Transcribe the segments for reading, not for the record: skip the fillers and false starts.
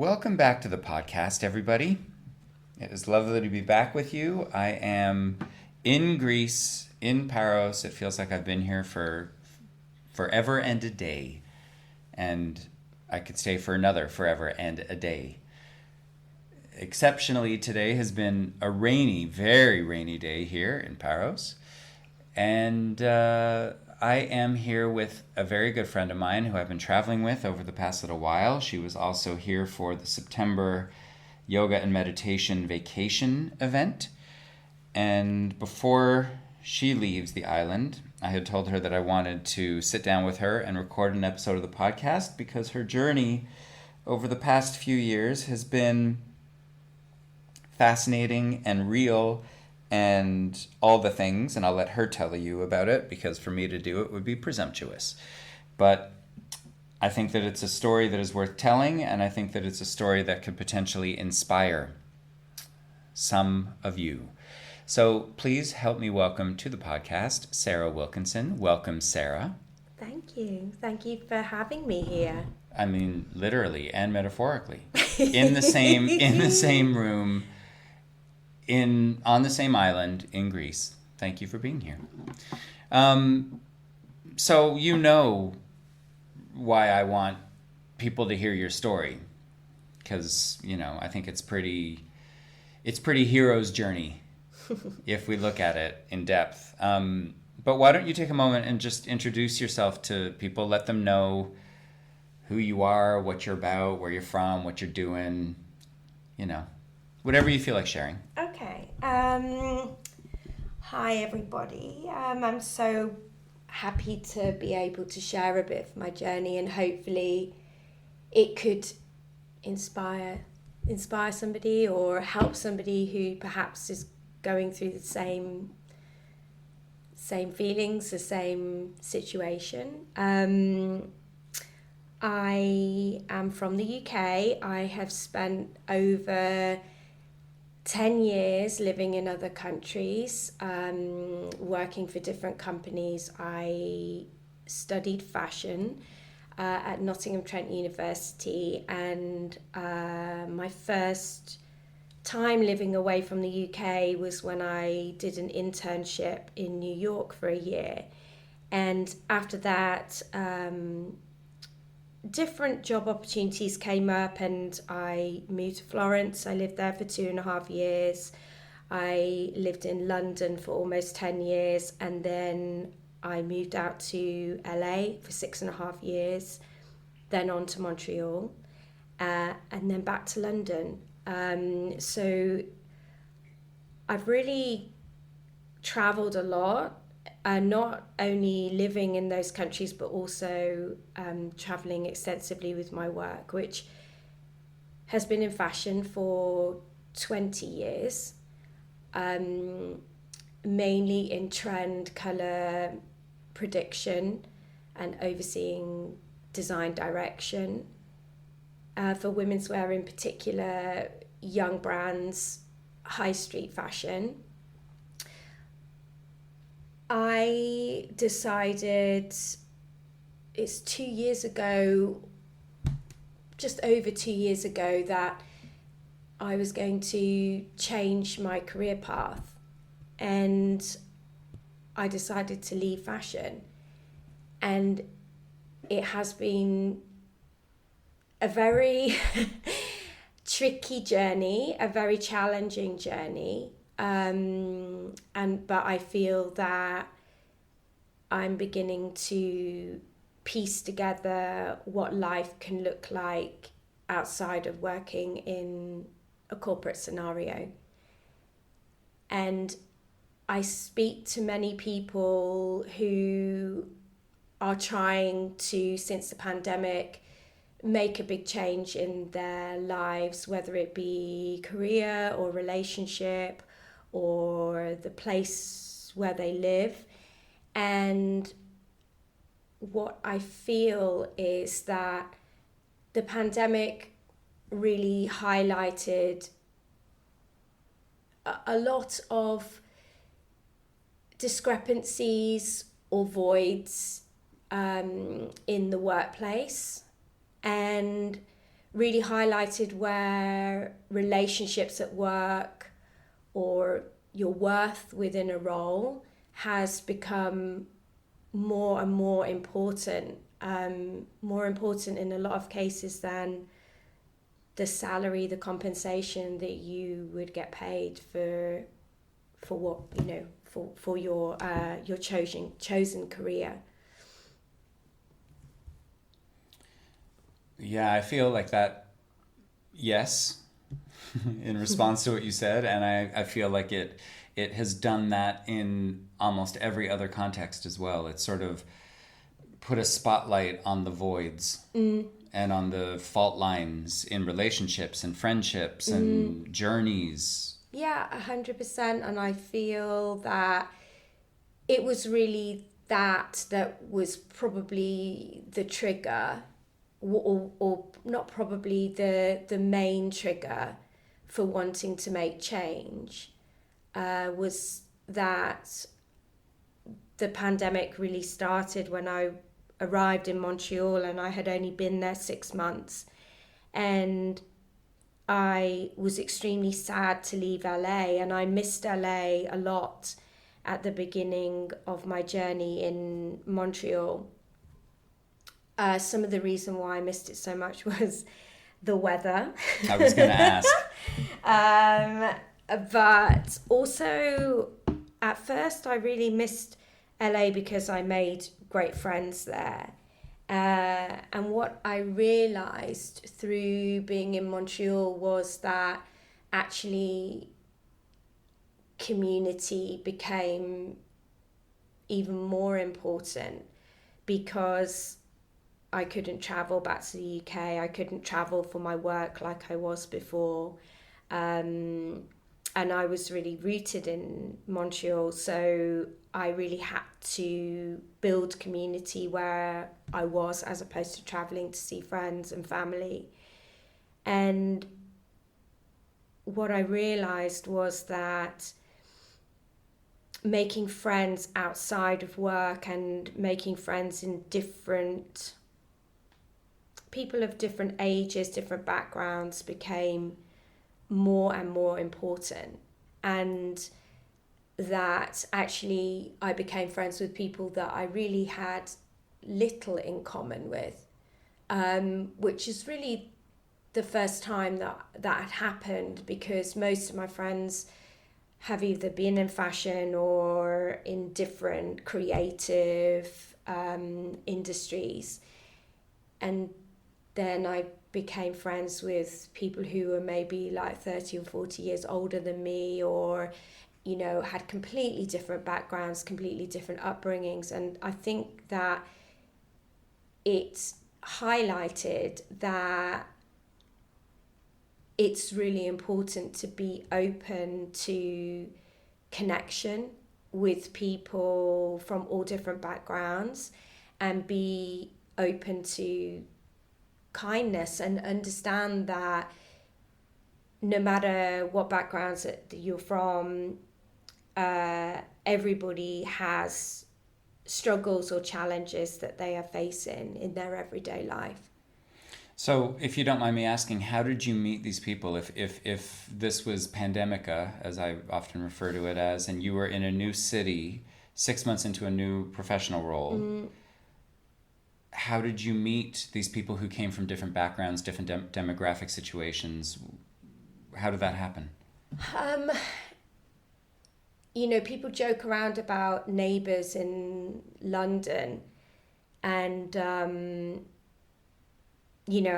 Welcome back to the podcast, everybody. It is lovely to be back with you. I am in Greece, in Paros. It feels like I've been here for forever and a day. And I could stay for another forever and a day. Exceptionally, today has been a rainy, very rainy day here in Paros. And I am here with a very good friend of mine who I've been traveling with over the past little while. She was also here for the September yoga and meditation vacation event. And before she leaves the island, I had told her that I wanted to sit down with her and record an episode of the podcast because her journey over the past few years has been fascinating and real and all the things, and I'll let her tell you about it because for me to do it would be presumptuous. But I think that it's a story that is worth telling, and I think that it's a story that could potentially inspire some of you. So please help me welcome to the podcast Sarah Wilkinson. Welcome, Sarah. Thank you. Thank you for having me here. I mean, literally and metaphorically. In the same room, on the same island in Greece. Thank you for being here. So you know why I want people to hear your story, because I think it's pretty hero's journey if we look at it in depth. But why don't you take a moment and just introduce yourself to people, let them know who you are, what you're about, where you're from, what you're doing, whatever you feel like sharing. Okay. Hi, everybody. I'm so happy to be able to share a bit of my journey, and hopefully it could inspire somebody or help somebody who perhaps is going through the same feelings, the same situation. I am from the UK. I have spent over 10 years living in other countries, working for different companies. I studied fashion at Nottingham Trent University, and my first time living away from the UK was when I did an internship in New York for a year. And after that, different job opportunities came up and I moved to Florence. I lived there for 2.5 years. I lived in London for almost 10 years, and then I moved out to LA for 6.5 years, then on to Montreal, and then back to London. So I've really traveled a lot. Not only living in those countries, but also traveling extensively with my work, which has been in fashion for 20 years, mainly in trend, colour prediction and overseeing design direction for women's wear, in particular, young brands, high street fashion. I decided it's 2 years ago, just over 2 years ago, that I was going to change my career path, and I decided to leave fashion. And it has been a very tricky journey, a very challenging journey. But I feel that I'm beginning to piece together what life can look like outside of working in a corporate scenario. And I speak to many people who are trying to, since the pandemic, make a big change in their lives, whether it be career or relationship or the place where they live. And what I feel is that the pandemic really highlighted a lot of discrepancies or voids in the workplace, and really highlighted where relationships at work or your worth within a role has become more and more important in a lot of cases than the salary, the compensation that you would get paid for what, for your chosen career. Yeah, I feel like that, yes, in response to what you said, and I feel like it has done that in almost every other context as well. It's sort of put a spotlight on the voids and on the fault lines in relationships and friendships and journeys. Yeah, 100%. And I feel that it was really that was probably the trigger, or not probably the main trigger for wanting to make change, was that the pandemic really started when I arrived in Montreal, and I had only been there 6 months. And I was extremely sad to leave LA, and I missed LA a lot at the beginning of my journey in Montreal. Some of the reason why I missed it so much was the weather. I was going to ask. But also, at first, I really missed LA because I made great friends there. And what I realized through being in Montreal was that actually community became even more important, because I couldn't travel back to the UK. I couldn't travel for my work like I was before. And I was really rooted in Montreal. So I really had to build community where I was, as opposed to traveling to see friends and family. And what I realized was that making friends outside of work and making friends in different people of different ages, different backgrounds, became more and more important. And that actually I became friends with people that I really had little in common with, which is really the first time that had happened, because most of my friends have either been in fashion or in different creative industries. And then I became friends with people who were maybe like 30 or 40 years older than me, or, had completely different backgrounds, completely different upbringings. And I think that it highlighted that it's really important to be open to connection with people from all different backgrounds, and be open to kindness, and understand that no matter what backgrounds that you're from, everybody has struggles or challenges that they are facing in their everyday life. So, if you don't mind me asking, how did you meet these people? If this was pandemica, as I often refer to it as, and you were in a new city, 6 months into a new professional role, how did you meet these people who came from different backgrounds, different demographic situations? How did that happen? People joke around about neighbours in London, and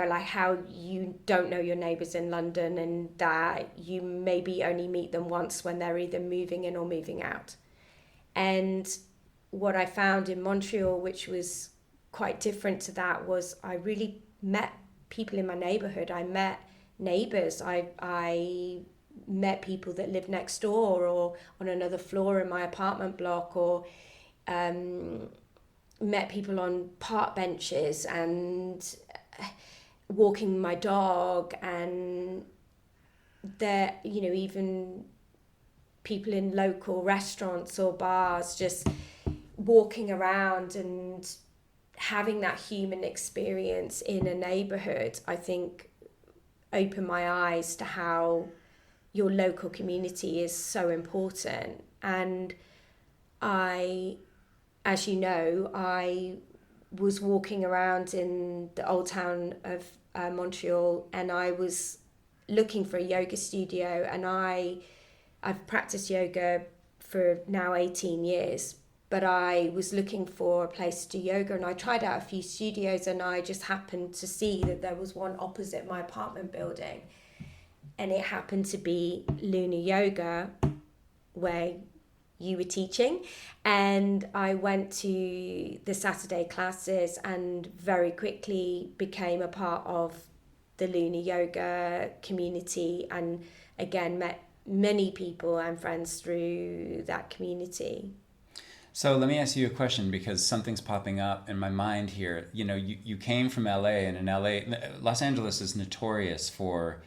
like how you don't know your neighbours in London, and that you maybe only meet them once when they're either moving in or moving out. And what I found in Montreal, which was quite different to that, was I really met people in my neighbourhood. I met neighbours. I met people that lived next door or on another floor in my apartment block, or met people on park benches and walking my dog, and there, even people in local restaurants or bars, just walking around and having that human experience in a neighborhood. I think opened my eyes to how your local community is so important. And as you know, I was walking around in the old town of Montreal, and I was looking for a yoga studio, and I've practiced yoga for now 18 years, but I was looking for a place to do yoga, and I tried out a few studios, and I just happened to see that there was one opposite my apartment building, and it happened to be Luna Yoga, where you were teaching. And I went to the Saturday classes and very quickly became a part of the Luna Yoga community, and again met many people and friends through that community. So let me ask you a question, because something's popping up in my mind here. You know, you came from LA, and in LA, Los Angeles is notorious for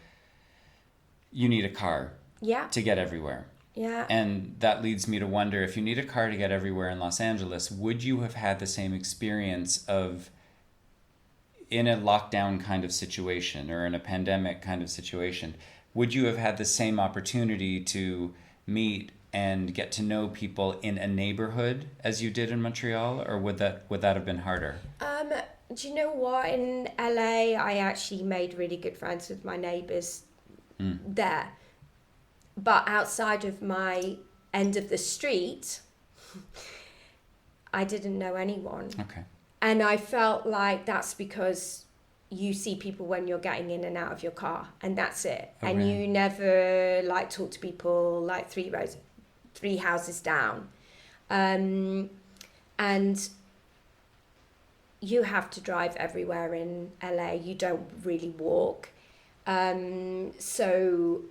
you need a car to get everywhere. Yeah. And that leads me to wonder, if you need a car to get everywhere in Los Angeles, would you have had the same experience of, in a lockdown kind of situation or in a pandemic kind of situation, would you have had the same opportunity to meet and get to know people in a neighborhood as you did in Montreal, or would that have been harder? Do you know what? In LA, I actually made really good friends with my neighbours there. But outside of my end of the street, I didn't know anyone. Okay. And I felt like that's because you see people when you're getting in and out of your car, and that's it. Oh, and really? You never like talk to people like three houses down. And you have to drive everywhere in LA. You don't really walk. So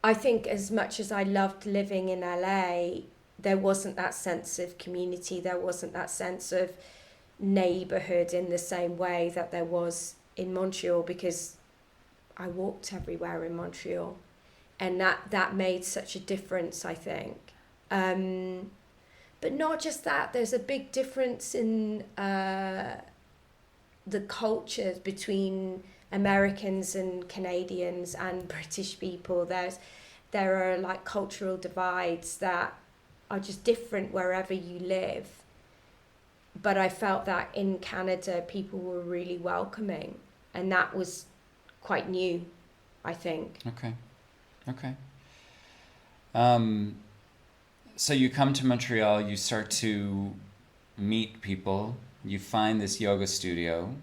I think as much as I loved living in LA, there wasn't that sense of community. There wasn't that sense of neighborhood in the same way that there was in Montreal, because I walked everywhere in Montreal, and that made such a difference, I think. But not just that, there's a big difference in the cultures between Americans and Canadians and British people. There are like cultural divides that are just different wherever you live. But I felt that in Canada, people were really welcoming, and that was quite new, I think. Okay. So you come to Montreal, you start to meet people, you find this yoga studio,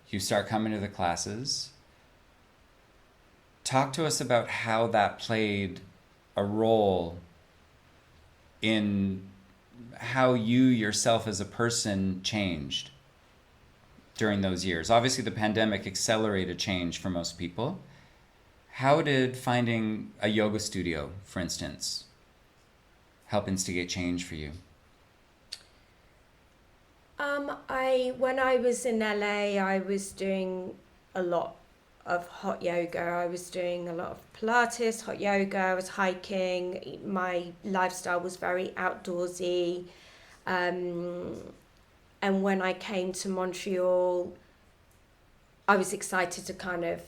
you start coming to the classes. Talk to us about how that played a role in how you yourself as a person changed during those years. Obviously, the pandemic accelerated change for most people. How did finding a yoga studio, for instance, help instigate change for you? When I was in LA, I was doing a lot of hot yoga. I was doing a lot of Pilates, hot yoga. I was hiking. My lifestyle was very outdoorsy. And when I came to Montreal, I was excited to kind of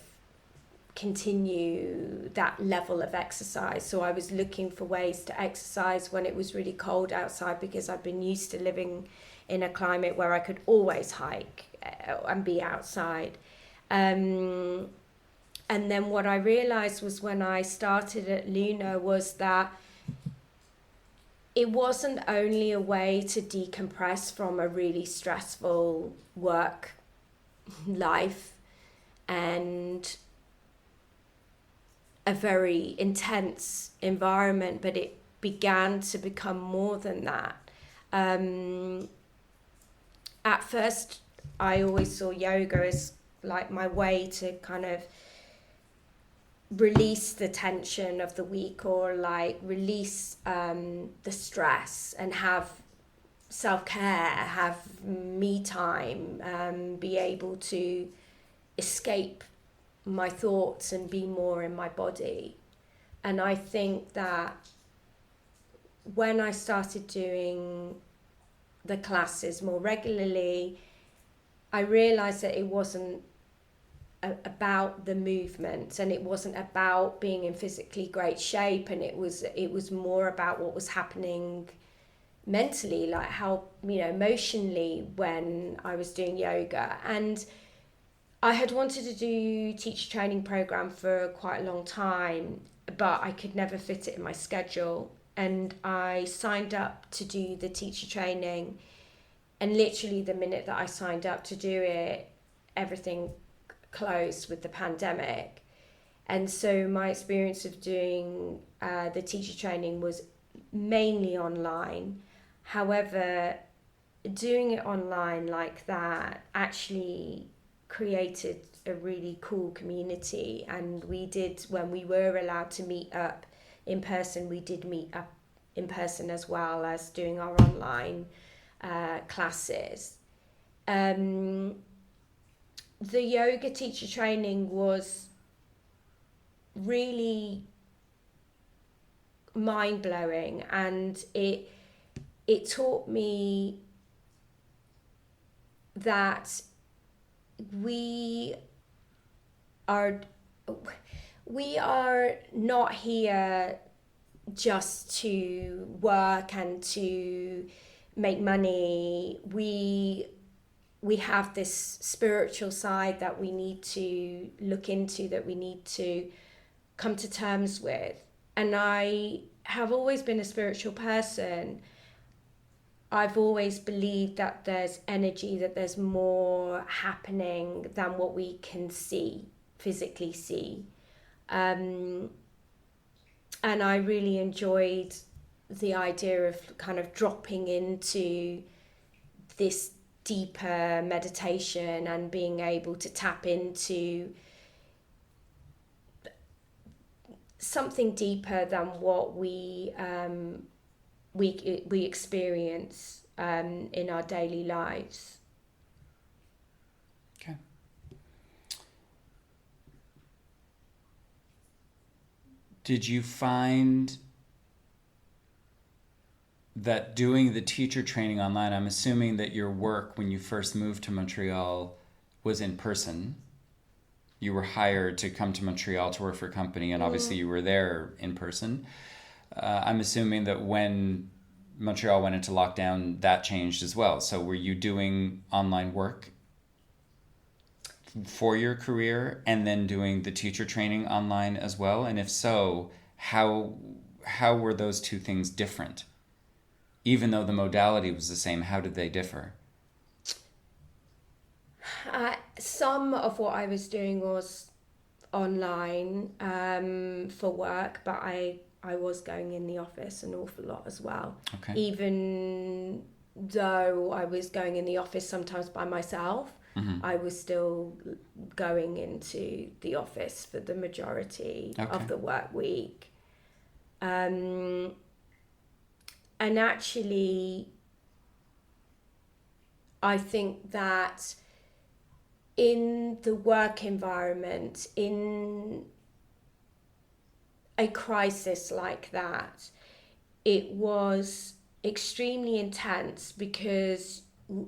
continue that level of exercise. So I was looking for ways to exercise when it was really cold outside, because I'd been used to living in a climate where I could always hike and be outside. And then what I realized was, when I started at Luna, was that it wasn't only a way to decompress from a really stressful work life and a very intense environment, but it began to become more than that. At first, I always saw yoga as like my way to kind of release the tension of the week, or like release the stress and have self-care, have me time, be able to escape my thoughts and be more in my body. And I think that when I started doing the classes more regularly, I realized that it wasn't about the movement, and it wasn't about being in physically great shape, and it was more about what was happening mentally, like how, emotionally, when I was doing yoga. And I had wanted to do teacher training program for quite a long time, but I could never fit it in my schedule. And I signed up to do the teacher training, and literally the minute that I signed up to do it, everything closed with the pandemic. And so my experience of doing the teacher training was mainly online. However, doing it online like that actually created a really cool community. And when we were allowed to meet up in person, we did meet up in person as well as doing our online classes. The yoga teacher training was really mind-blowing, and it taught me that we are not here just to work and to make money. We have this spiritual side that we need to look into, that we need to come to terms with. And I have always been a spiritual person. I've always believed that there's energy, that there's more happening than what we can physically see. And I really enjoyed the idea of kind of dropping into this deeper meditation and being able to tap into something deeper than what we experience in our daily lives. Okay. Did you find that doing the teacher training online, I'm assuming that your work when you first moved to Montreal was in person? You were hired to come to Montreal to work for a company, and obviously you were there in person. I'm assuming that when Montreal went into lockdown, that changed as well. So were you doing online work for your career and then doing the teacher training online as well? And if so, how were those two things different? Even though the modality was the same, how did they differ? Some of what I was doing was online for work, but I was going in the office an awful lot as well. Okay. Even though I was going in the office sometimes by myself, I was still going into the office for the majority of the work week. And actually, I think that in the work environment, in a crisis like that, it was extremely intense because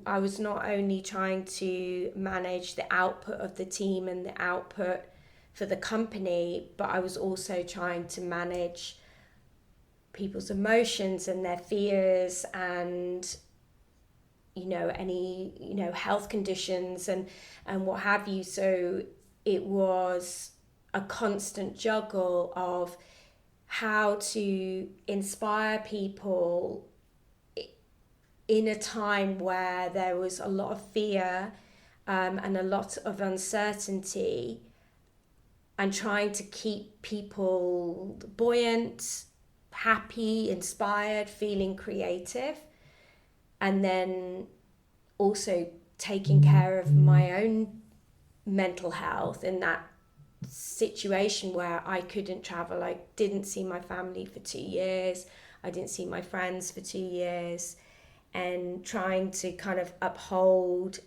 I was not only trying to manage the output of the team and the output for the company, but I was also trying to manage people's emotions and their fears and any health conditions and what have you. So it was a constant juggle of how to inspire people in a time where there was a lot of fear and a lot of uncertainty, and trying to keep people buoyant, happy, inspired, feeling creative, and then also taking care of my own mental health in that situation where I couldn't travel. I didn't see my family for 2 years. I didn't see my friends for 2 years, and trying to kind of uphold,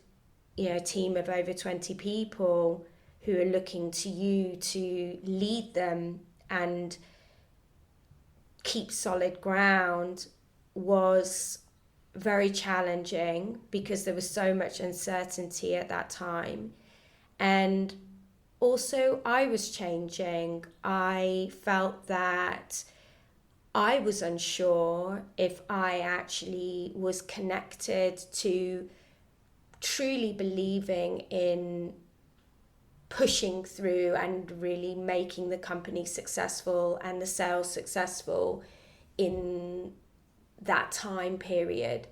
a team of over 20 people who are looking to you to lead them and keep solid ground was very challenging because there was so much uncertainty at that time. And also I was changing. I felt that I was unsure if I actually was connected to truly believing in pushing through and really making the company successful and the sales successful in that time period.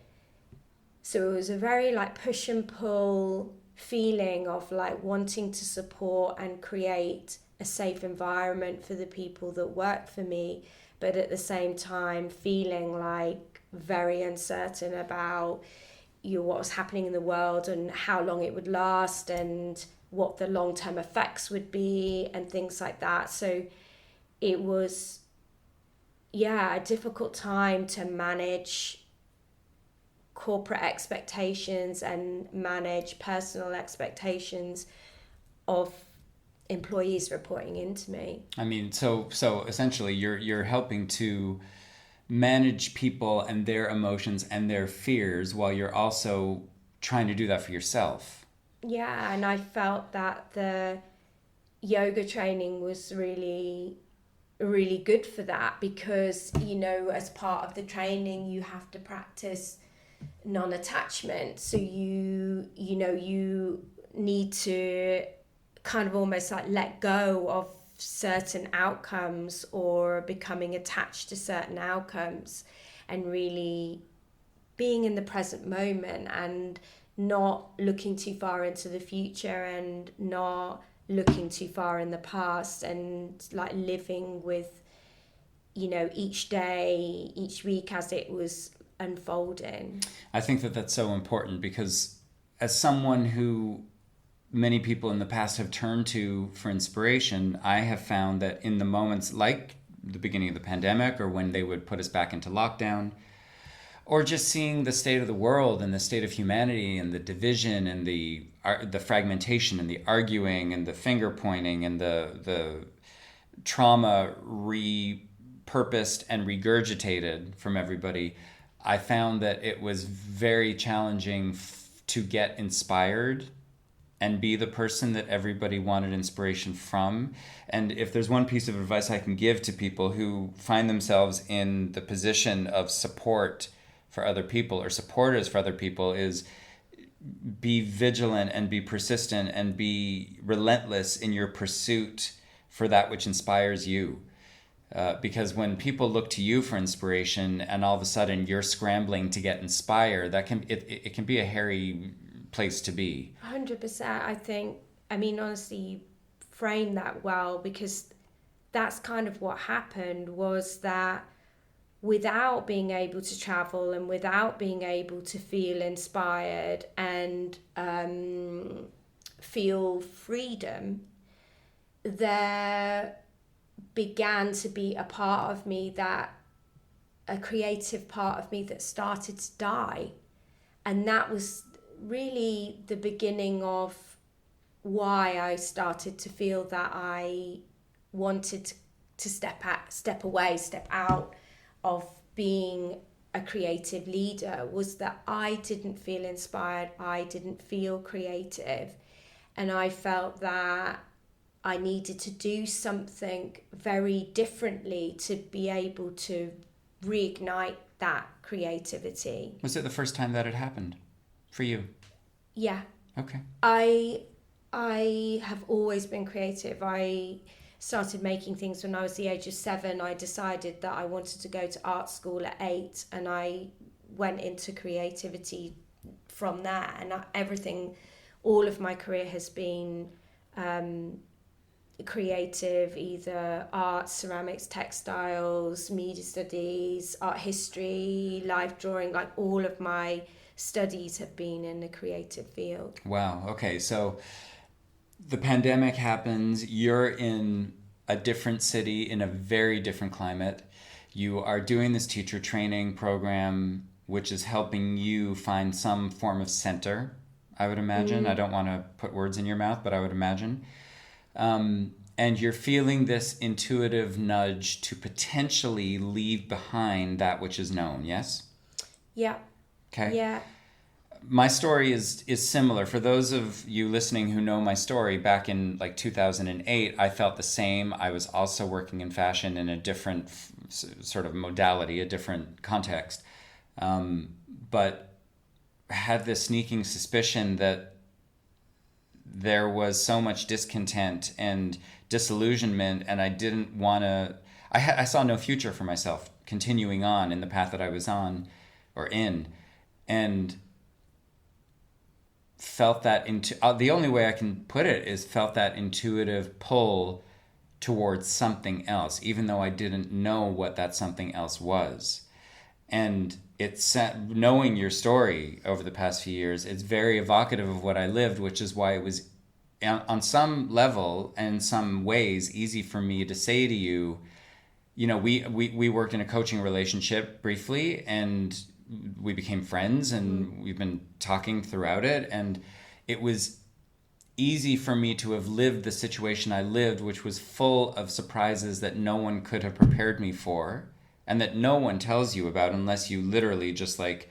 So it was a very like push and pull feeling of like wanting to support and create a safe environment for the people that work for me, but at the same time feeling like very uncertain about what was happening in the world and how long it would last and what the long-term effects would be and things like that. So it was, a difficult time to manage corporate expectations and manage personal expectations of employees reporting into me. I mean, so essentially you're helping to manage people and their emotions and their fears while you're also trying to do that for yourself. Yeah, and I felt that the yoga training was really really good for that because as part of the training you have to practice non-attachment, so you need to kind of almost like let go of certain outcomes or becoming attached to certain outcomes and really being in the present moment and not looking too far into the future and not looking too far in the past and like living with each day, each week as it was unfolding. I think that that's so important because as someone who many people in the past have turned to for inspiration, I have found that in the moments like the beginning of the pandemic or when they would put us back into lockdown, or just seeing the state of the world and the state of humanity and the division and the fragmentation and the arguing and the finger pointing and the trauma repurposed and regurgitated from everybody, I found that it was very challenging to get inspired and be the person that everybody wanted inspiration from. And if there's one piece of advice I can give to people who find themselves in the position of support for other people or supporters for other people, is be vigilant and be persistent and be relentless in your pursuit for that which inspires you. Because when people look to you for inspiration and all of a sudden you're scrambling to get inspired, that can it can be a hairy place to be. 100%. Honestly, you frame that well, because that's kind of what happened, was that without being able to travel and without being able to feel inspired and feel freedom, there began to be a creative part of me that started to die. And that was really the beginning of why I started to feel that I wanted to step out of being a creative leader, was that I didn't feel inspired, I didn't feel creative, and I felt that I needed to do something very differently to be able to reignite that creativity. Was it the first time that it happened for you? Yeah. Okay. I have always been creative. I started making things when I was the age of 7. I decided that I wanted to go to art school at 8, and I went into creativity from there. And all of my career has been creative, either art, ceramics, textiles, media studies, art history, life drawing, like all of my studies have been in the creative field. Wow. Okay. So the pandemic happens, you're in a different city, in a very different climate. You are doing this teacher training program, which is helping you find some form of center, I would imagine. I don't want to put words in your mouth, but I would imagine. And you're feeling this intuitive nudge to potentially leave behind that which is known, yes? Yeah. Okay. Yeah. my story is similar. For those of you listening who know my story, back in like 2008, I felt the same. I was also working in fashion in a different sort of modality, a different context, but had this sneaking suspicion that there was so much discontent and disillusionment, and I didn't want to. I saw no future for myself continuing on in the path that I was on or in, and felt that the only way I can put it is felt that intuitive pull towards something else, even though I didn't know what that something else was. And it's knowing your story over the past few years, it's very evocative of what I lived, which is why it was on some level and some ways easy for me to say to you, you know, we worked in a coaching relationship briefly, and we became friends, and we've been talking throughout it, and it was easy for me to have lived the situation I lived, which was full of surprises that no one could have prepared me for, and that no one tells you about unless you literally just like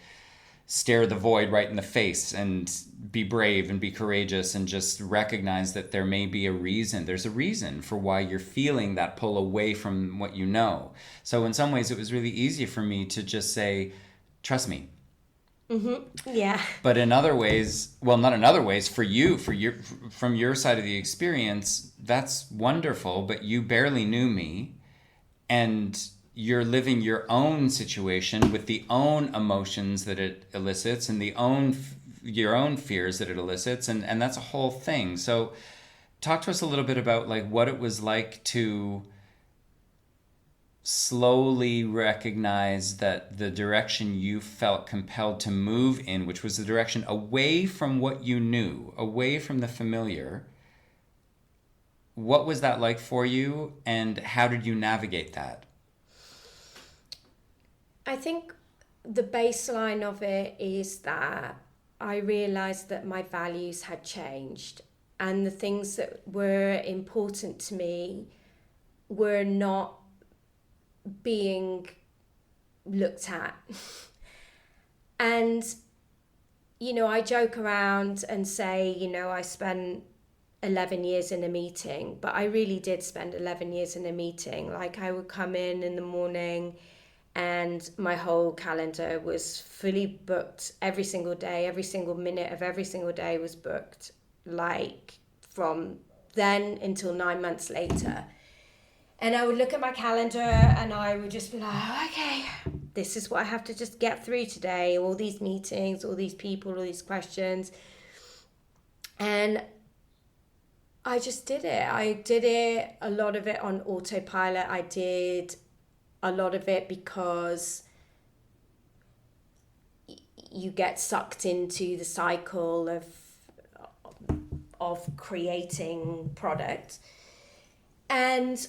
stare the void right in the face and be brave and be courageous and just recognize that there may be a reason. There's a reason for why you're feeling that pull away from what you know. So in some ways it was really easy for me to just say, trust me. Yeah. But in other ways, well, not in other ways, for you, from your side of the experience, that's wonderful, but you barely knew me, and you're living your own situation with the own emotions that it elicits and your own fears that it elicits, and that's a whole thing. So talk to us a little bit about like what it was like to slowly recognize that the direction you felt compelled to move in, which was the direction away from what you knew, away from the familiar. What was that like for you, and how did you navigate that? I think the baseline of it is that I realized that my values had changed, and the things that were important to me were not being looked at. And, you know, I joke around and say, you know, I spent 11 years in a meeting, but I really did spend 11 years in a meeting. Like, I would come in the morning and my whole calendar was fully booked every single day. Every single minute of every single day was booked, like from then until 9 months later. And I would look at my calendar and I would just be like, oh, okay, this is what I have to just get through today. All these meetings, all these people, all these questions. And I just did it. I did it, a lot of it on autopilot. I did a lot of it because you get sucked into the cycle of creating product. And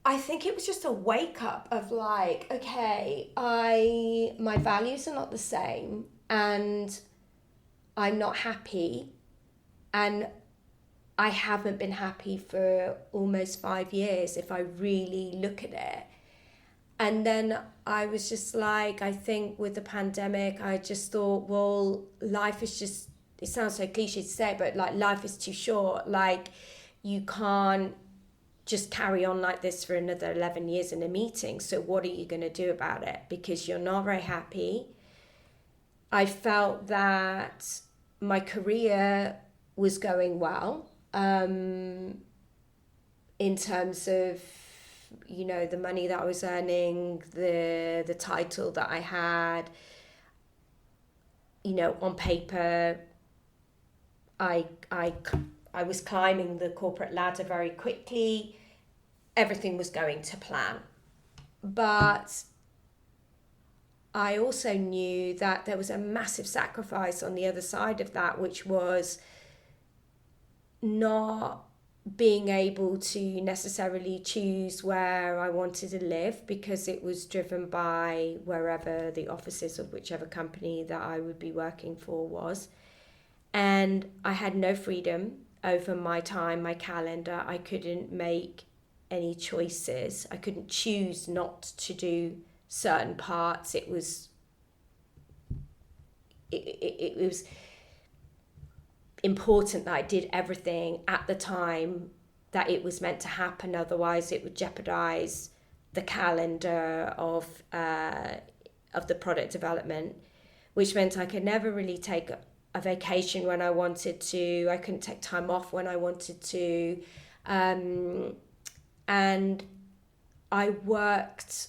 I think it was just a wake up of like, okay, my values are not the same, and I'm not happy, and I haven't been happy for almost 5 years if I really look at it. And then I was just like, I think with the pandemic, I just thought, well, life is just, it sounds so cliche to say, but like life is too short. Like you can't just carry on like this for another 11 years in a meeting. So what are you going to do about it? Because you're not very happy. I felt that my career was going well, in terms of, you know, the money that I was earning, the title that I had. You know, on paper, I was climbing the corporate ladder very quickly. Everything was going to plan. But I also knew that there was a massive sacrifice on the other side of that, which was not being able to necessarily choose where I wanted to live, because it was driven by wherever the offices of whichever company that I would be working for was. And I had no freedom over my time, my calendar. I couldn't make any choices. I couldn't choose not to do certain parts. It was it was important that I did everything at the time that it was meant to happen. Otherwise, it would jeopardize the calendar of the product development, which meant I could never really take a vacation when I wanted to. I couldn't take time off when I wanted to, and I worked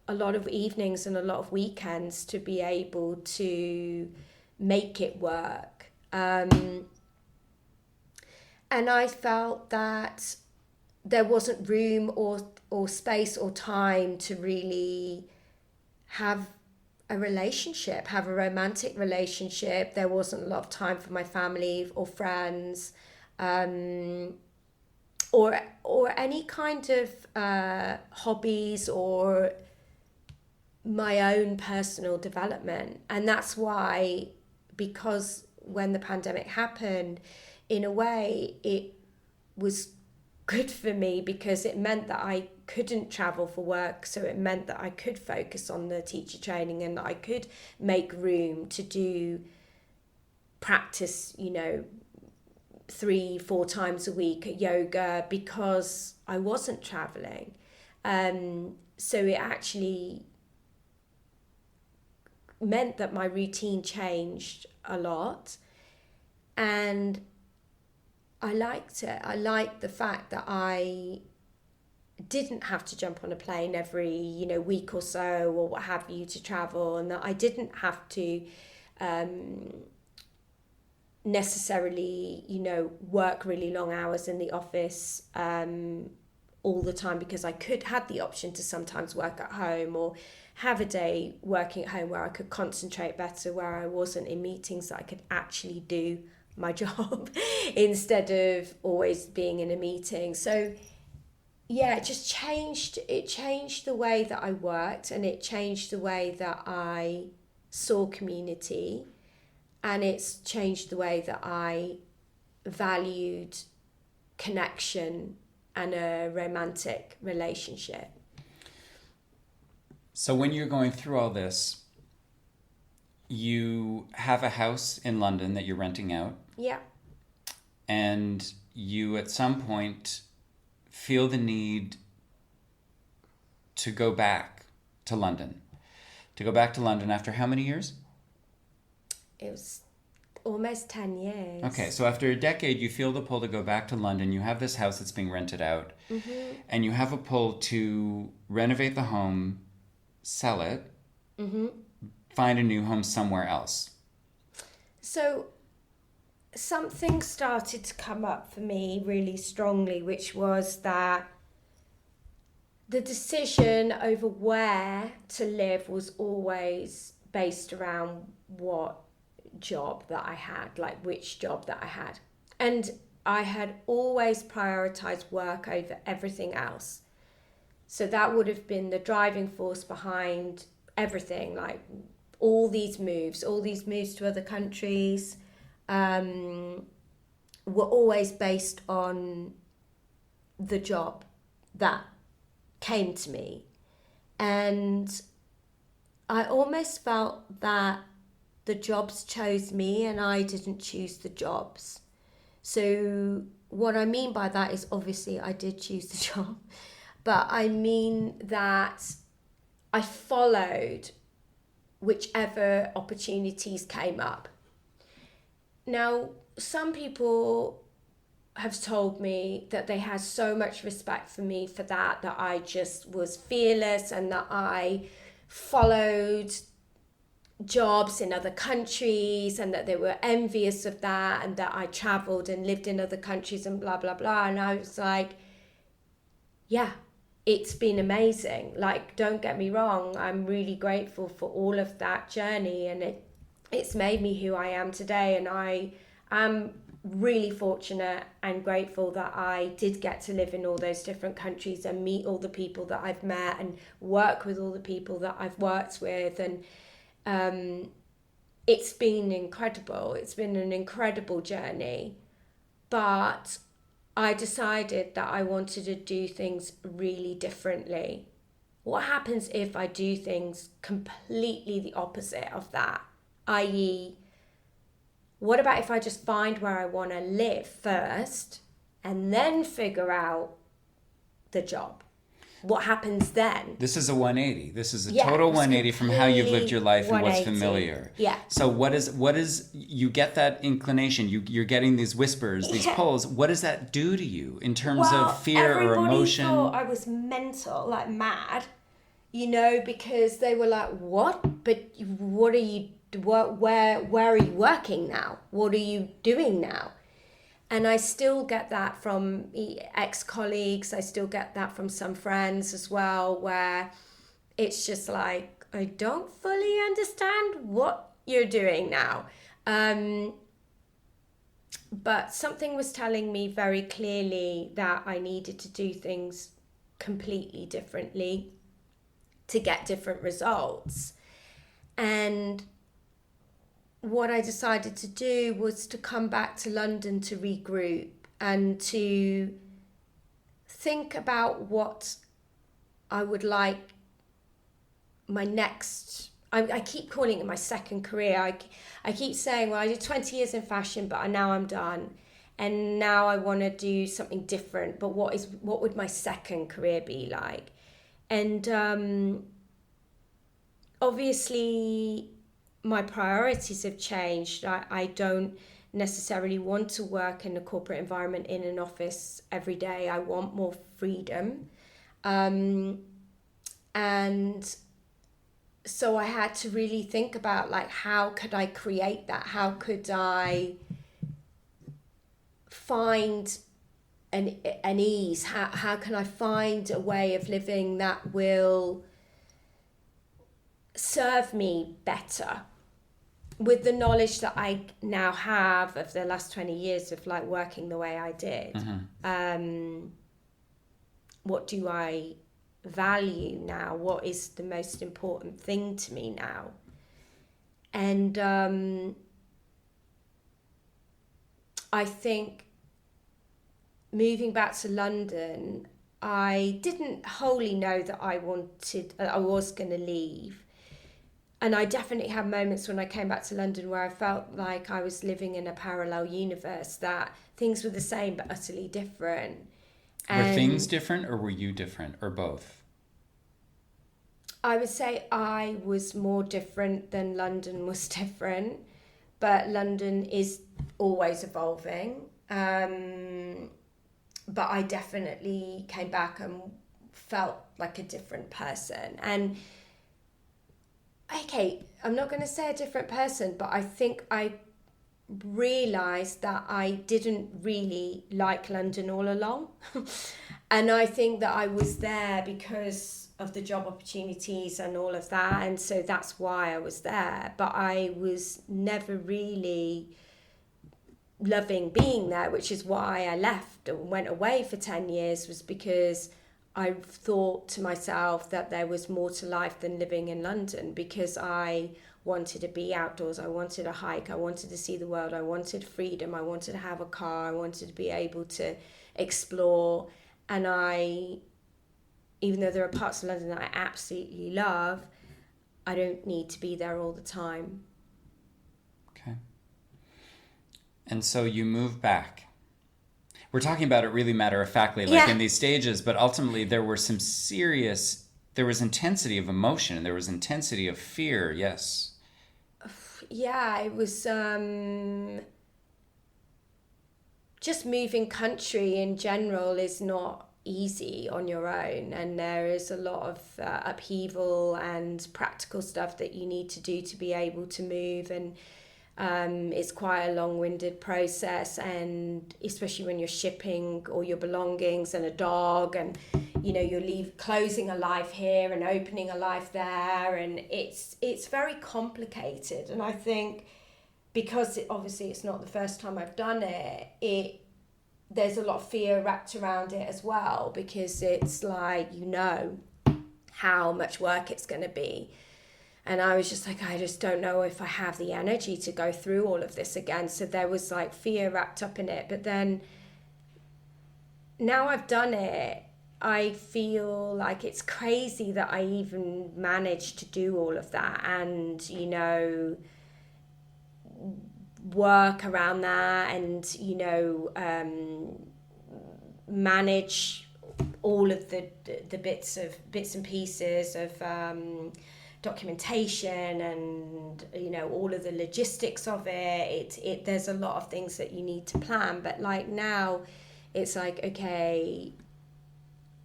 a lot of evenings and a lot of weekends to be able to make it work. And I felt that there wasn't room or space or time to really have a relationship, have a romantic relationship. There wasn't a lot of time for my family or friends, or any kind of hobbies or my own personal development. And that's why, because when the pandemic happened, in a way it was good for me, because it meant that I couldn't travel for work, so it meant that I could focus on the teacher training and that I could make room to do practice, 3-4 times a week at yoga, because I wasn't traveling. So it actually meant that my routine changed a lot, and I liked it. I liked the fact that I didn't have to jump on a plane every week or so or what have you to travel, and that I didn't have to necessarily work really long hours in the office all the time, because I had the option to sometimes work at home or have a day working at home where I could concentrate better, where I wasn't in meetings, that I could actually do my job instead of always being in a meeting. So yeah, it just changed. It changed the way that I worked, and it changed the way that I saw community, and it's changed the way that I valued connection and a romantic relationship. So when you're going through all this, you have a house in London that you're renting out. Yeah. And you at some point feel the need to go back to London. To go back to London after how many years? It was almost 10 years. Okay, so after a decade, you feel the pull to go back to London. You have this house that's being rented out. Mm-hmm. And you have a pull to renovate the home, sell it, mm-hmm. find a new home somewhere else. So something started to come up for me really strongly, which was that the decision over where to live was always based around what job that I had, like which job that I had. And I had always prioritized work over everything else. So that would have been the driving force behind everything, like all these moves to other countries, were always based on the job that came to me. And I almost felt that the jobs chose me and I didn't choose the jobs. So what I mean by that is, obviously I did choose the job, but I mean that I followed whichever opportunities came up. Now, some people have told me that they had so much respect for me for that I just was fearless and that I followed jobs in other countries and that they were envious of that, and that I travelled and lived in other countries and blah, blah, blah. And I was like, yeah, it's been amazing. Like, don't get me wrong, I'm really grateful for all of that journey, and it's made me who I am today. And I am really fortunate and grateful that I did get to live in all those different countries and meet all the people that I've met and work with all the people that I've worked with. And it's been incredible. It's been an incredible journey. But I decided that I wanted to do things really differently. What happens if I do things completely the opposite of that? i.e., what about if I just find where I want to live first and then figure out the job? What happens then? This is a 180. This is a total 180 from how you've lived your life and what's familiar. Yeah. So what is you get that inclination, you're getting these whispers, these pulls. What does that do to you in terms of fear or emotion? Everybody thought I was mental, like mad, because they were like, what? But what are you, where are you working now? What are you doing now? And I still get that from ex-colleagues. I still get that from some friends as well, where it's just like, I don't fully understand what you're doing now. But something was telling me very clearly that I needed to do things completely differently to get different results. And what I decided to do was to come back to London to regroup and to think about what I would like my next, I keep calling it my second career. I keep saying, well, I did 20 years in fashion, but now I'm done. And now I want to do something different. But what would my second career be like? And obviously, my priorities have changed. I don't necessarily want to work in a corporate environment in an office every day. I want more freedom. And so I had to really think about, like, how could I create that? How could I find an ease? How can I find a way of living that will serve me better with the knowledge that I now have of the last 20 years of like working the way I did? What do I value now? What is the most important thing to me now? And I think moving back to London, I didn't wholly know that I was going to leave. And I definitely had moments when I came back to London where I felt like I was living in a parallel universe, that things were the same but utterly different. Were things different, or were you different, or both? I would say I was more different than London was different, but London is always evolving. But I definitely came back and felt like a different person. And okay, I'm not going to say a different person, but I think I realised that I didn't really like London all along. And I think that I was there because of the job opportunities and all of that. And so that's why I was there. But I was never really loving being there, which is why I left and went away for 10 years, was because I thought to myself that there was more to life than living in London, because I wanted to be outdoors, I wanted to hike, I wanted to see the world, I wanted freedom, I wanted to have a car, I wanted to be able to explore. And even though there are parts of London that I absolutely love, I don't need to be there all the time. Okay. And so you move back. We're talking about it really matter-of-factly, in these stages, but ultimately there was intensity of emotion, and there was intensity of fear, yes. Yeah, it was just moving country in general is not easy on your own, and there is a lot of upheaval and practical stuff that you need to do to be able to move, and it's quite a long-winded process, and especially when you're shipping all your belongings and a dog, and you're closing a life here and opening a life there, and it's very complicated. And I think because obviously it's not the first time I've done it, there's a lot of fear wrapped around it as well, because it's like how much work it's going to be. And I was just like, I just don't know if I have the energy to go through all of this again. So there was like fear wrapped up in it. But then now I've done it, I feel like it's crazy that I even managed to do all of that. And, work around that, and manage all of the bits and pieces of documentation, and all of the logistics of it. There's a lot of things that you need to plan, but like now it's like, okay,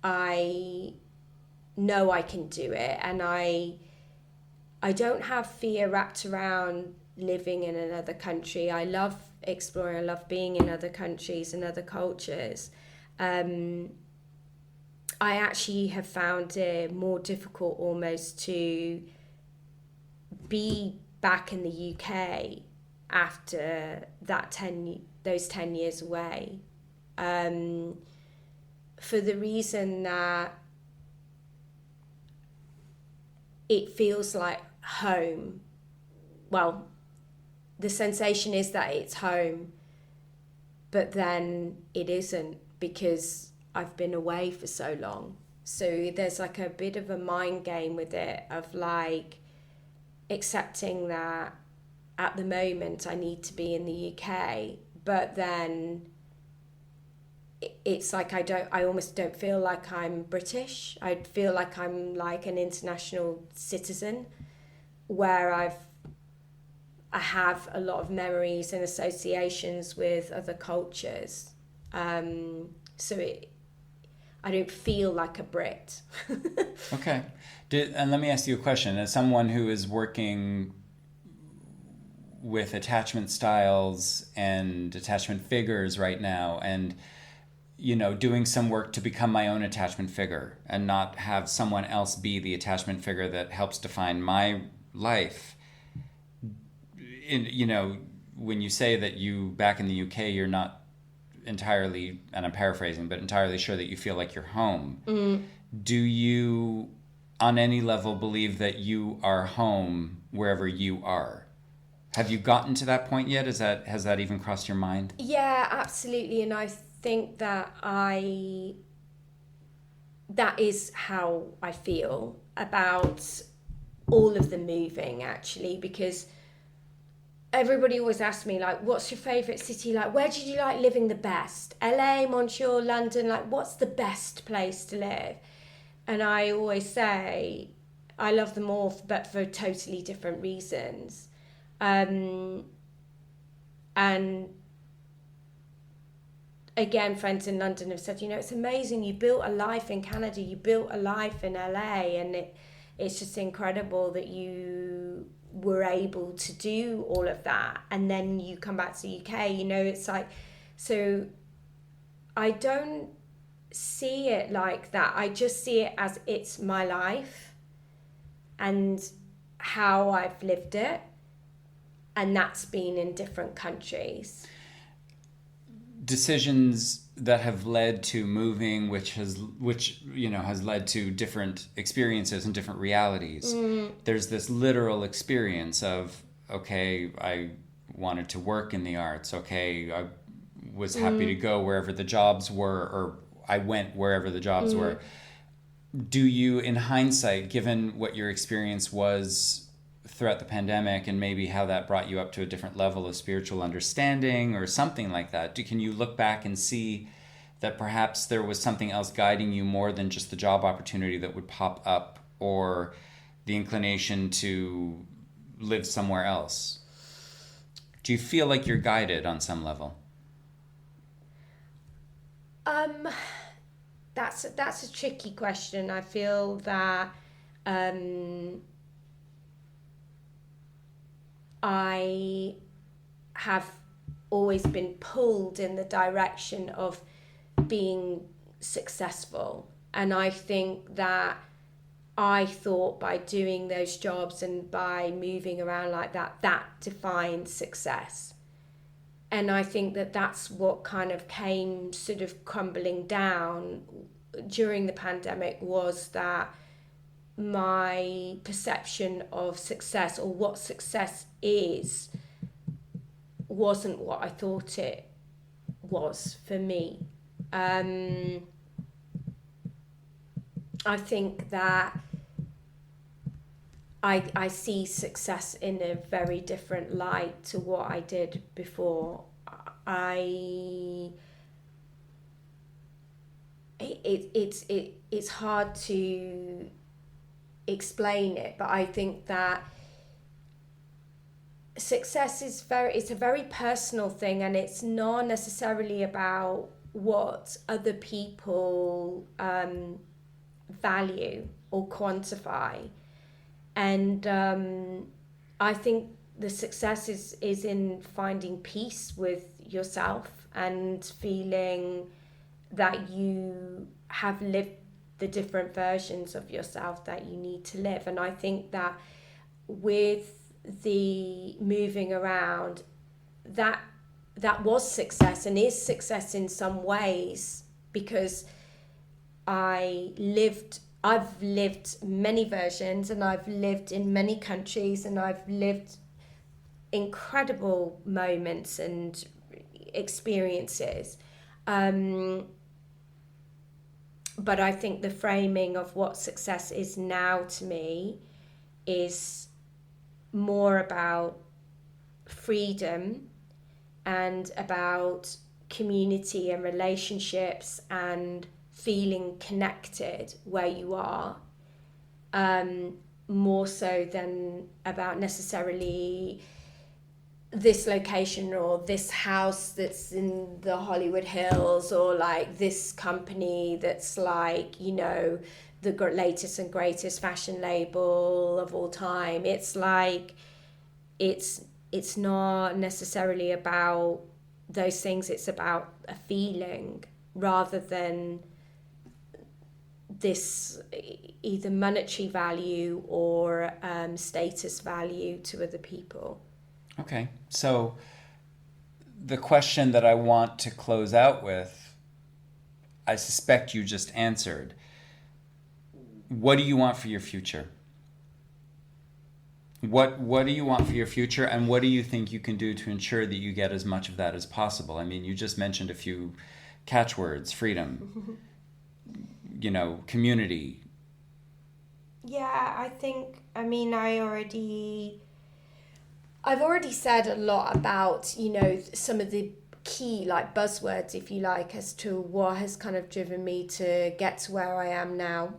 I know I can do it, and I don't have fear wrapped around living in another country. I love exploring, I love being in other countries and other cultures. I actually have found it more difficult almost to be back in the UK after those 10 years away, for the reason that it feels like home. Well, the sensation is that it's home, but then it isn't, because I've been away for so long. So there's like a bit of a mind game with it, of like accepting that at the moment I need to be in the UK, but then it's like I almost don't feel like I'm British. I feel like I'm like an international citizen, where I have a lot of memories and associations with other cultures. So I don't feel like a Brit. Okay. And let me ask you a question. As someone who is working with attachment styles and attachment figures right now, and doing some work to become my own attachment figure and not have someone else be the attachment figure that helps define my life. When you say that you back in the UK, you're not entirely, and I'm paraphrasing, but entirely sure that you feel like you're home. Do you, on any level, believe that you are home wherever you are? Have you gotten to that point yet? Has that even crossed your mind? Yeah, absolutely. And I think that that is how I feel about all of the moving, actually, because everybody always asks me, like, what's your favourite city? Like, where did you like living the best? LA, Montreal, London, like, what's the best place to live? And I always say I love them all, but for totally different reasons. And again, friends in London have said, it's amazing, you built a life in Canada, you built a life in LA, and it's just incredible that you were able to do all of that, and then you come back to the UK. It's like, so I don't see it like that. I just see it as it's my life and how I've lived it, and that's been in different countries. Decisions that have led to moving, which has led to different experiences and different realities. There's this literal experience of, okay, I wanted to work in the arts. Okay, I was happy to go wherever the jobs were, or I went wherever the jobs were. Do you, in hindsight, given what your experience was throughout the pandemic, and maybe how that brought you up to a different level of spiritual understanding or something like that, can you look back and see that perhaps there was something else guiding you more than just the job opportunity that would pop up, or the inclination to live somewhere else? Do you feel like you're guided on some level? That's a tricky question. I feel that I have always been pulled in the direction of being successful, and I think that I thought by doing those jobs and by moving around like that defined success. And I think that that's what kind of came sort of crumbling down during the pandemic, was that my perception of success, or what success is, wasn't what I thought it was for me. I think that I see success in a very different light to what I did before. It's hard to explain it, but I think that success is it's a very personal thing, and it's not necessarily about what other people value or quantify. And I think the success is in finding peace with yourself and feeling that you have lived the different versions of yourself that you need to live. And I think that with the moving around, that was success and is success in some ways, because I've lived many versions, and I've lived in many countries, and I've lived incredible moments and experiences. But I think the framing of what success is now to me is more about freedom and about community and relationships and feeling connected where you are, more so than about necessarily this location or this house that's in the Hollywood Hills, or like this company that's like, you know, the latest and greatest fashion label of all time. It's like, it's not necessarily about those things. It's about a feeling rather than this either monetary value or status value to other people. Okay, so the question that I want to close out with, I suspect you just answered. What do you want for your future? What do you want for your future, and what do you think you can do to ensure that you get as much of that as possible? I mean, you just mentioned a few catchwords: freedom, you know, community. Yeah, I think, I mean, I've already said a lot about, you know, some of the key like buzzwords, if you like, as to what has kind of driven me to get to where I am now.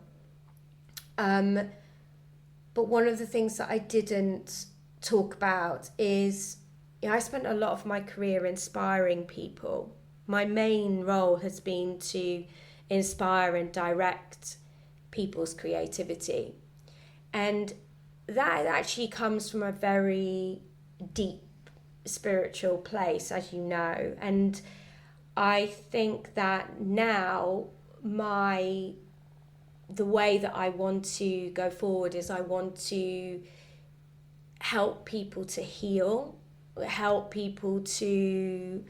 But one of the things that I didn't talk about is, you know, I spent a lot of my career inspiring people. My main role has been to inspire and direct people's creativity. And that actually comes from a very deep spiritual place, as you know. And I think that now the way that I want to go forward is I want to help people to heal, help people to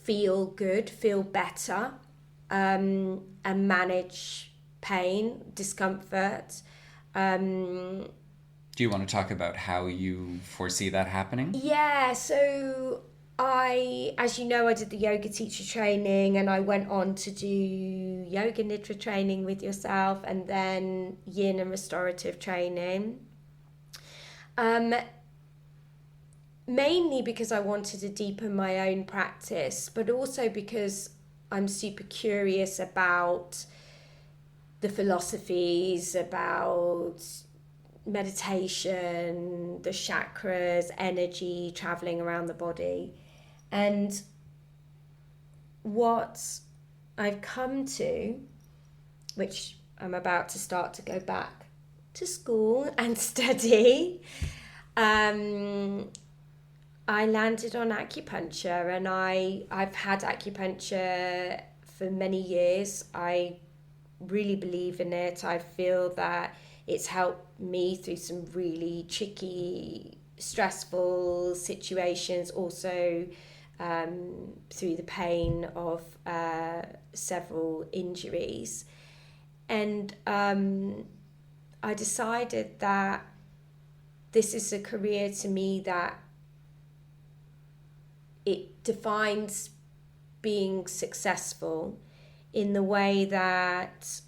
feel good, feel better, and manage pain, discomfort. Do you want to talk about how you foresee that happening? Yeah, so as you know, I did the yoga teacher training, and I went on to do yoga nidra training with yourself, and then yin and restorative training. Mainly because I wanted to deepen my own practice, but also because I'm super curious about the philosophies, about meditation, the chakras, energy, traveling around the body. And what I've come to, which I'm about to start to go back to school and study, I landed on acupuncture, and I've had acupuncture for many years. I really believe in it. I feel that it's helped me through some really tricky, stressful situations, also through the pain of several injuries. And I decided that this is a career to me that it defines being successful in the way that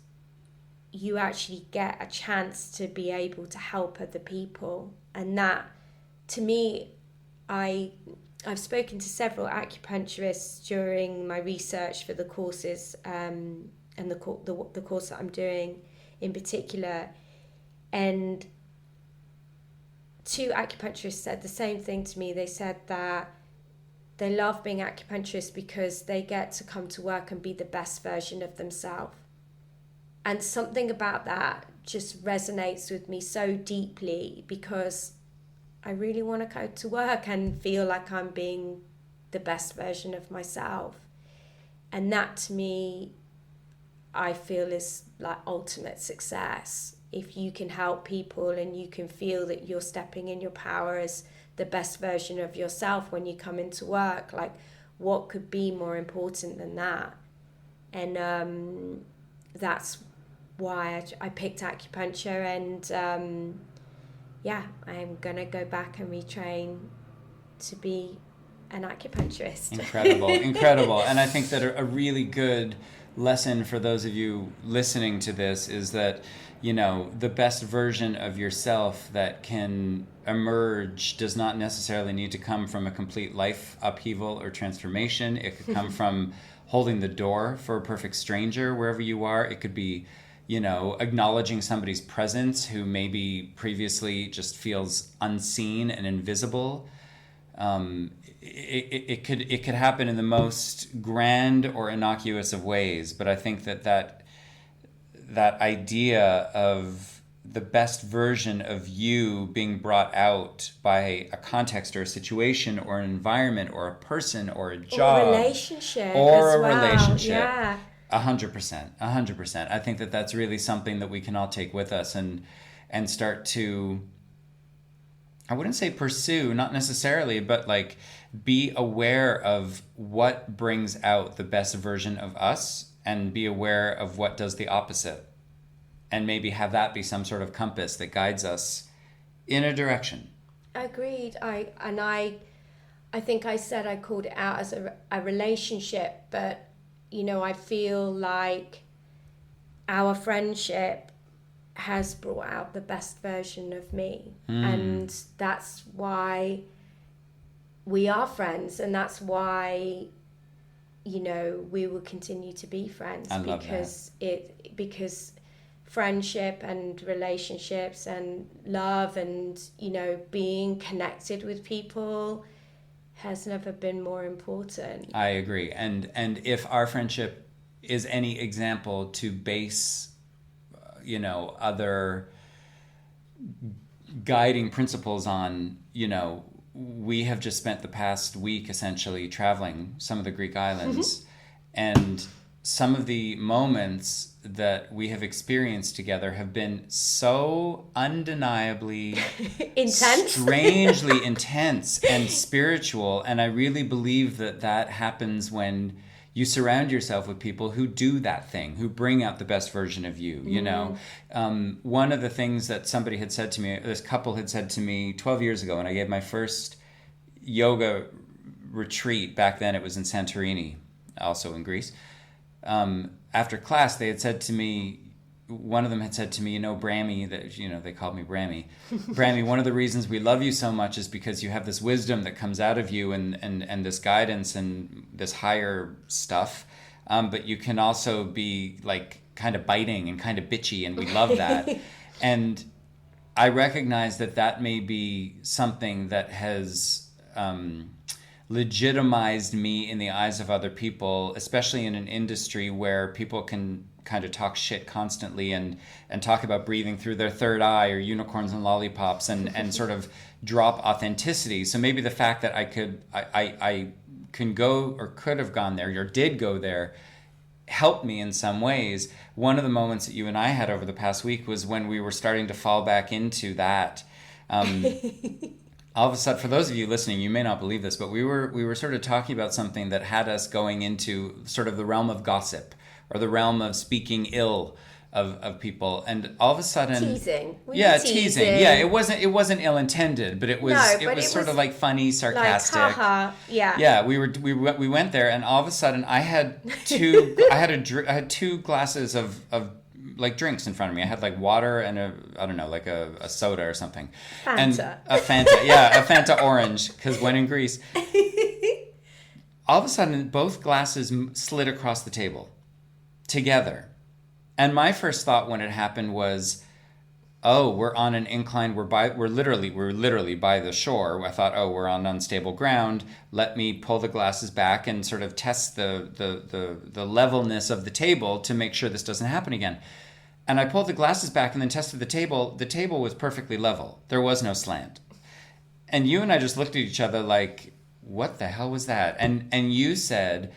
you actually get a chance to be able to help other people. And that, to me, I've spoken to several acupuncturists during my research for the courses, and the course that I'm doing in particular, and 2 acupuncturists said the same thing to me. They said that they love being acupuncturists because they get to come to work and be the best version of themselves. And something about that just resonates with me so deeply, because I really want to go to work and feel like I'm being the best version of myself. And that, to me, I feel is like ultimate success. If you can help people and you can feel that you're stepping in your power as the best version of yourself when you come into work, like, what could be more important than that? And that's why I picked acupuncture, and I'm gonna go back and retrain to be an acupuncturist. Incredible. And I think that a really good lesson for those of you listening to this is that, you know, the best version of yourself that can emerge does not necessarily need to come from a complete life upheaval or transformation. It could come from holding the door for a perfect stranger wherever you are. It could be, you know, acknowledging somebody's presence who maybe previously just feels unseen and invisible. It could happen in the most grand or innocuous of ways, but I think that idea of the best version of you being brought out by a context or a situation or an environment or a person or a job or a relationship or as a well. relationship. Yeah. 100%. I think that's really something that we can all take with us and start to, I wouldn't say pursue, not necessarily, but like be aware of what brings out the best version of us and be aware of what does the opposite. And maybe have that be some sort of compass that guides us in a direction. Agreed. I think I said I called it out as a relationship, but, you know, I feel like our friendship has brought out the best version of me. And that's why we are friends, and that's why, you know, we will continue to be friends. I love because friendship and relationships and love and, you know, being connected with people has never been more important. I agree. And if our friendship is any example to base, you know, other guiding principles on, you know, we have just spent the past week essentially traveling some of the Greek islands, and some of the moments that we have experienced together have been so undeniably intense, strangely intense and spiritual. And I really believe that happens when you surround yourself with people who do that thing, who bring out the best version of you, you know. One of the things that somebody had said to me, this couple had said to me 12 years ago, when I gave my first yoga retreat, back then it was in Santorini, also in Greece. After class, they had said to me, one of them had said to me, you know, Brammy, that, you know, they called me Brammy. Brammy, one of the reasons we love you so much is because you have this wisdom that comes out of you and this guidance and this higher stuff. But you can also be like kind of biting and kind of bitchy, and we love that. And I recognize that may be something that has legitimized me in the eyes of other people, especially in an industry where people can kind of talk shit constantly and talk about breathing through their third eye or unicorns and lollipops and sort of drop authenticity. So maybe the fact that I can go or could have gone there or did go there helped me in some ways. One of the moments that you and I had over the past week was when we were starting to fall back into that. All of a sudden, for those of you listening, you may not believe this, but we were sort of talking about something that had us going into sort of the realm of gossip or the realm of speaking ill of people, and all of a sudden teasing. Teasing. Yeah, it wasn't ill intended, but it was sort of like funny, sarcastic. Like, haha, yeah. Yeah, we went there, and all of a sudden I had two glasses of like drinks in front of me. I had like water and a soda or something. Fanta. And a Fanta, yeah, a Fanta orange, because when in Greece, all of a sudden both glasses slid across the table together. And my first thought when it happened was, oh, we're on an incline. We're literally by the shore. I thought, oh, we're on unstable ground. Let me pull the glasses back and sort of test the levelness of the table to make sure this doesn't happen again. And I pulled the glasses back and then tested the table. The table was perfectly level. There was no slant. And you and I just looked at each other like, what the hell was that? And you said,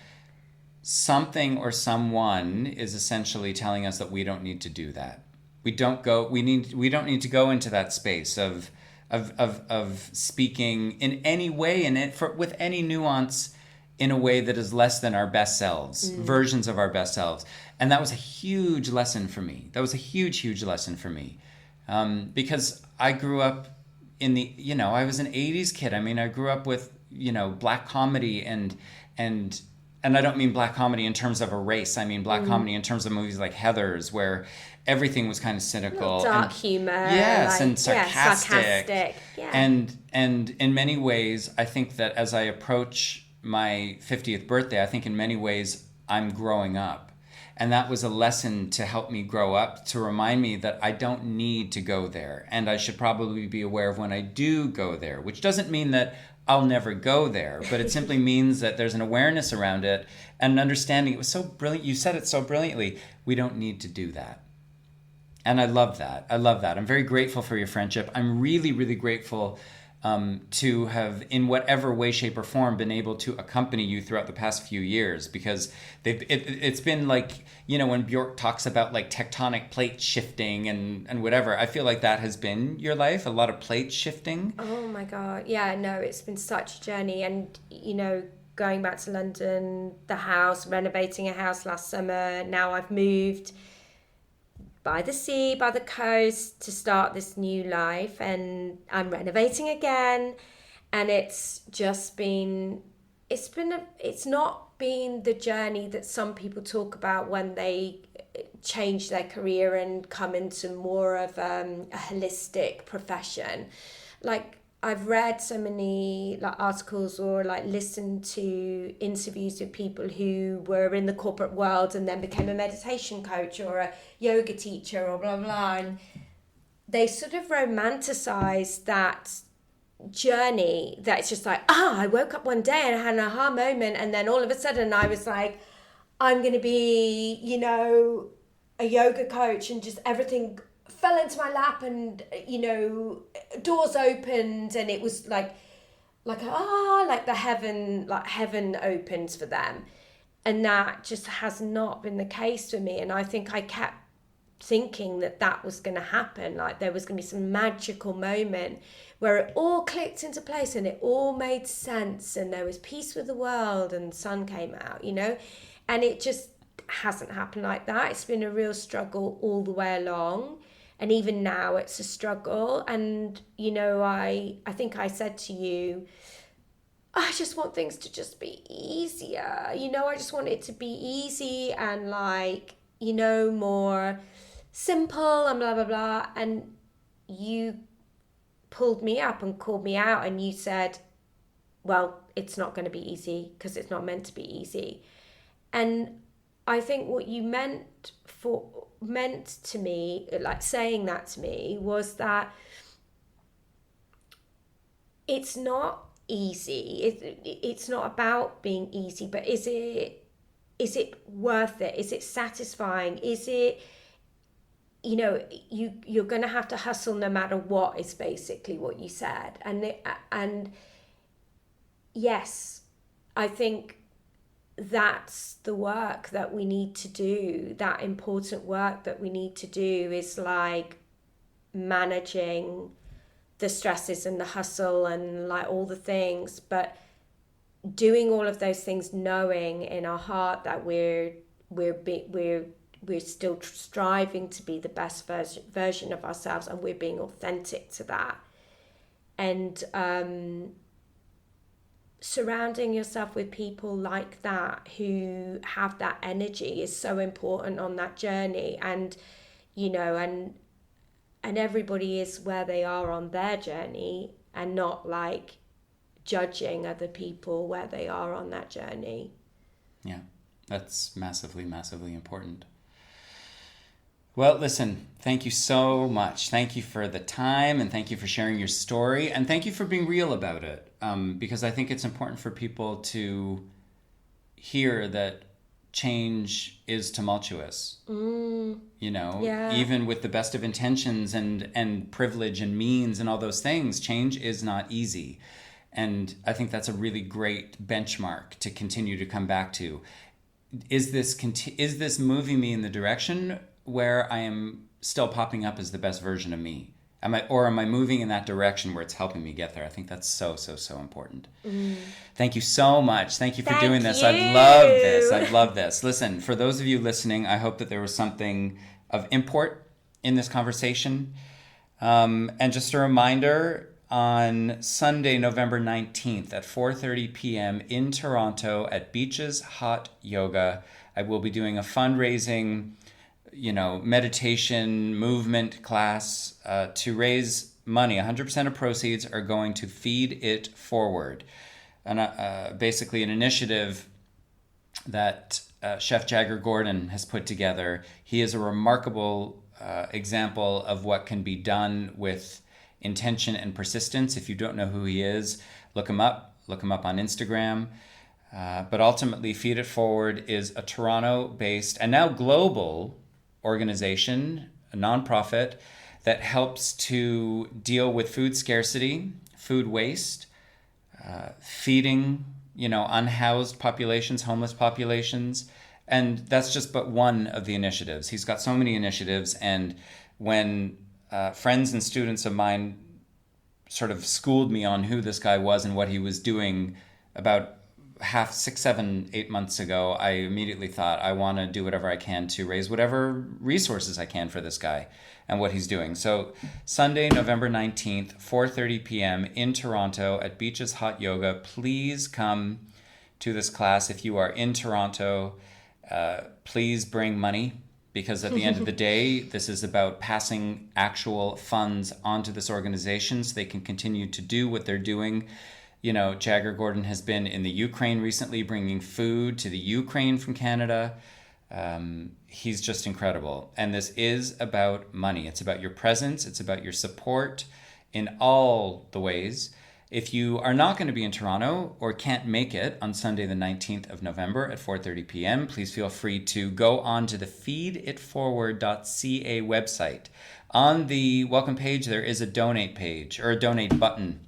something or someone is essentially telling us that we don't need to do that. We don't need to go into that space of speaking in any way with any nuance in a way that is less than our best selves, versions of our best selves. And that was a huge lesson for me. That was a huge lesson for me. Because I grew up I was an 80s kid. I mean, I grew up with, black comedy and I don't mean black comedy in terms of a race. I mean black comedy in terms of movies like Heathers, where everything was kind of cynical, dark humor, yes, and sarcastic. Yeah. And in many ways, I think that as I approach my 50th birthday, I think in many ways I'm growing up, and that was a lesson to help me grow up, to remind me that I don't need to go there, and I should probably be aware of when I do go there, which doesn't mean that I'll never go there, but it simply means that there's an awareness around it and an understanding. It was so brilliant. You said it so brilliantly. We don't need to do that. And I love that. I'm very grateful for your friendship. I'm really, really grateful to have, in whatever way, shape, or form, been able to accompany you throughout the past few years, because it's been like, when Bjork talks about like tectonic plate shifting and whatever, I feel like that has been your life, a lot of plate shifting. Oh my God. Yeah, no, it's been such a journey. And, going back to London, the house, renovating a house last summer, now I've moved by the sea, by the coast, to start this new life, and I'm renovating again, and it's not been the journey that some people talk about when they change their career and come into more of a holistic profession. Like, I've read so many articles or listened to interviews with people who were in the corporate world and then became a meditation coach or a yoga teacher or blah, blah, and they sort of romanticize that journey, that it's just like, I woke up one day and I had an aha moment, and then all of a sudden I was like, I'm going to be, a yoga coach, and just everything fell into my lap, and doors opened, and it was like the heaven opens for them. And that just has not been the case for me. And I think I kept thinking that was going to happen, like there was going to be some magical moment where it all clicked into place and it all made sense and there was peace with the world and the sun came out, and it just hasn't happened like that. It's been a real struggle all the way along. And even now it's a struggle. And, I think I said to you, I just want things to just be easier. I just want it to be easy and more simple and blah, blah, blah. And you pulled me up and called me out and you said, well, it's not going to be easy because it's not meant to be easy. And I think what you meant to me, like saying that to me, was that it's not easy. It's not about being easy, but is it worth it? Is it satisfying? Is it, you're going to have to hustle no matter what, is basically what you said. And yes, I think that's the work that we need to do. That important work that we need to do is like managing the stresses and the hustle and like all the things, but doing all of those things knowing in our heart that we're still striving to be the best version of ourselves, and we're being authentic to that. And surrounding yourself with people like that who have that energy is so important on that journey. And you know, and everybody is where they are on their journey, and not like judging other people where they are on that journey. Yeah, that's massively, massively important. Well, listen, thank you so much. Thank you for the time, and thank you for sharing your story, and thank you for being real about it, because I think it's important for people to hear that change is tumultuous. You know, Yeah. even with the best of intentions and privilege and means and all those things, change is not easy. And I think that's a really great benchmark to continue to come back to. Is this moving me in the direction where I am still popping up as the best version of me? Am I moving in that direction where it's helping me get there? I think that's so, so, so important. Thank you so much. Thank you for doing this. I love this. Listen, for those of you listening, I hope that there was something of import in this conversation. And just a reminder, on Sunday, November 19th at 4:30 p.m. in Toronto at Beaches Hot Yoga, I will be doing a fundraising, meditation movement class to raise money. 100% of proceeds are going to Feed It Forward, and basically an initiative that Chef Jagger Gordon has put together. He is a remarkable example of what can be done with intention and persistence. If you don't know who he is, look him up on Instagram. But ultimately, Feed It Forward is a Toronto-based and now global organization, a nonprofit that helps to deal with food scarcity, food waste, feeding, unhoused populations, homeless populations. And that's just but one of the initiatives. He's got so many initiatives. And when friends and students of mine sort of schooled me on who this guy was and what he was doing about 6, 7, 8 months ago, I immediately thought, I want to do whatever I can to raise whatever resources I can for this guy and what he's doing. So Sunday, November 19th, 4:30 p.m. in Toronto at Beaches Hot Yoga. Please come to this class if you are in Toronto. Please bring money, because at the end of the day, this is about passing actual funds onto this organization so they can continue to do what they're doing. Jagger Gordon has been in the Ukraine recently, bringing food to the Ukraine from Canada. He's just incredible. And this is about money. It's about your presence. It's about your support in all the ways. If you are not going to be in Toronto or can't make it on Sunday the 19th of November at 4:30 p.m., please feel free to go on to the feeditforward.ca website. On the welcome page, there is a donate page or a donate button.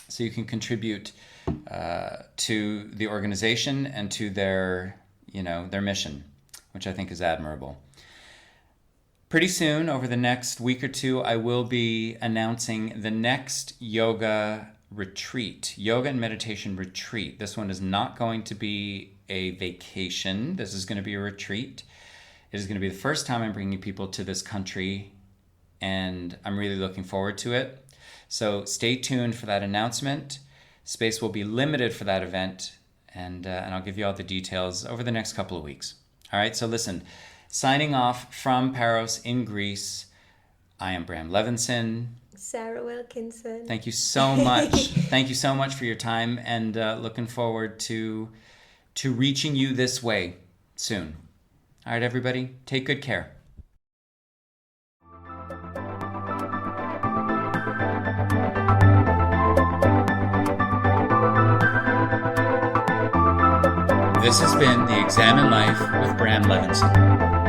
So you can contribute to the organization and to their mission, which I think is admirable. Pretty soon, over the next week or two, I will be announcing the next yoga and meditation retreat. This one is not going to be a vacation. This is going to be a retreat. It is going to be the first time I'm bringing people to this country, and I'm really looking forward to it. So stay tuned for that announcement. Space will be limited for that event, and I'll give you all the details over the next couple of weeks. All right, so listen, signing off from Paros in Greece, I am Bram Levinson. Sarah Wilkinson. Thank you so much. Thank you so much for your time, and looking forward to reaching you this way soon. All right, everybody, take good care. This has been The Examine Life with Bram Levinson.